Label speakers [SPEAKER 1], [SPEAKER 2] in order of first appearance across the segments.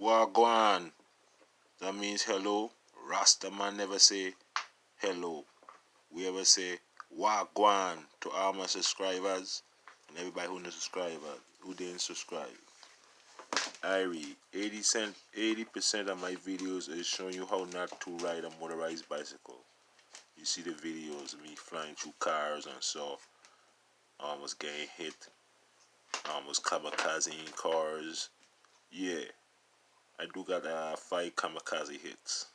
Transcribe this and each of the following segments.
[SPEAKER 1] Wagwan. That means hello. Rasta man never say hello. We ever say Wagwan to all my subscribers and everybody who didn't subscribe. Irie, 80% of my videos is showing you how not to ride a motorized bicycle. You see the videos of me flying through cars and so almost getting hit, almost kamikaze cars. Yeah, I do got 5 kamikaze hits.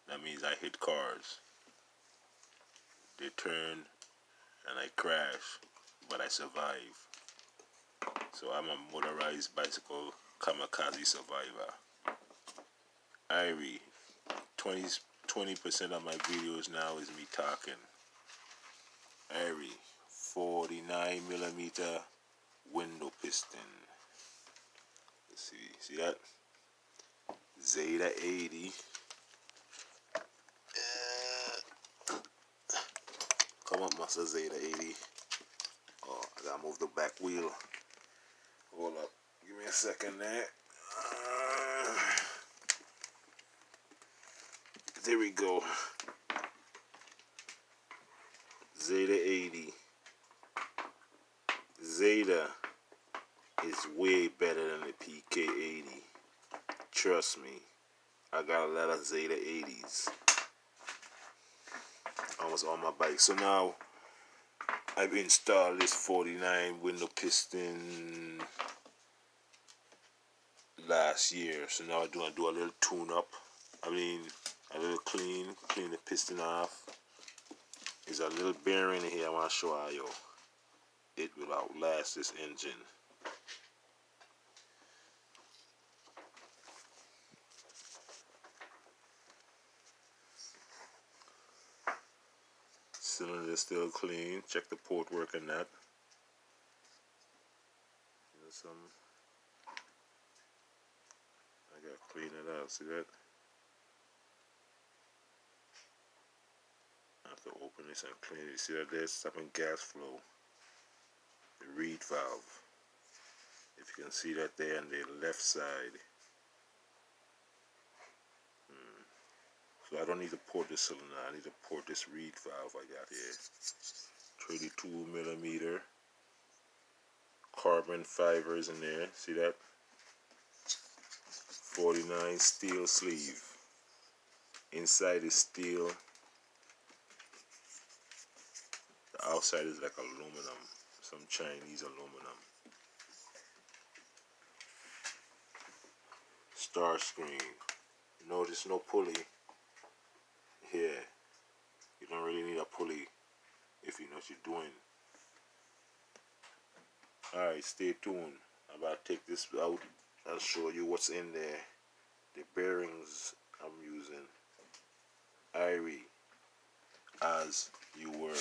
[SPEAKER 1] That means I hit cars. They turn and I crash, but I survive. So I'm a motorized bicycle kamikaze survivor. Irie, 20% of my videos now is me talking. Irie, 49mm window piston. Let's see that? Zeda 80. Come up, Master Zeda 80. Oh, I gotta move the back wheel. Hold up, give me a second there. There we go. Zeda 80. Zeda is way better than the PK80. Trust me, I got a lot of Zeda 80s almost on my bike. So now I've installed this 49 window piston last year. So now I do a little tune up. I mean, a little clean the piston off. There's a little bearing in here I want to show you. It will outlast this engine. Cylinder still clean. Check the port work in that. There's some. I gotta clean it out. See that? I have to open this and clean it. See that there's stopping gas flow. The reed valve. If you can see that there on the left side. So I don't need to port this cylinder. I need to port this reed valve I got here. 32mm carbon fibers in there. See that? 49 steel sleeve. Inside is steel. The outside is like aluminum. Some Chinese aluminum. Star screen. Notice no pulley here. You don't really need a pulley if you know what you're doing. Alright, stay tuned. I'm about to take this out. I'll show you what's in there. The bearings I'm using. Irie, as you were.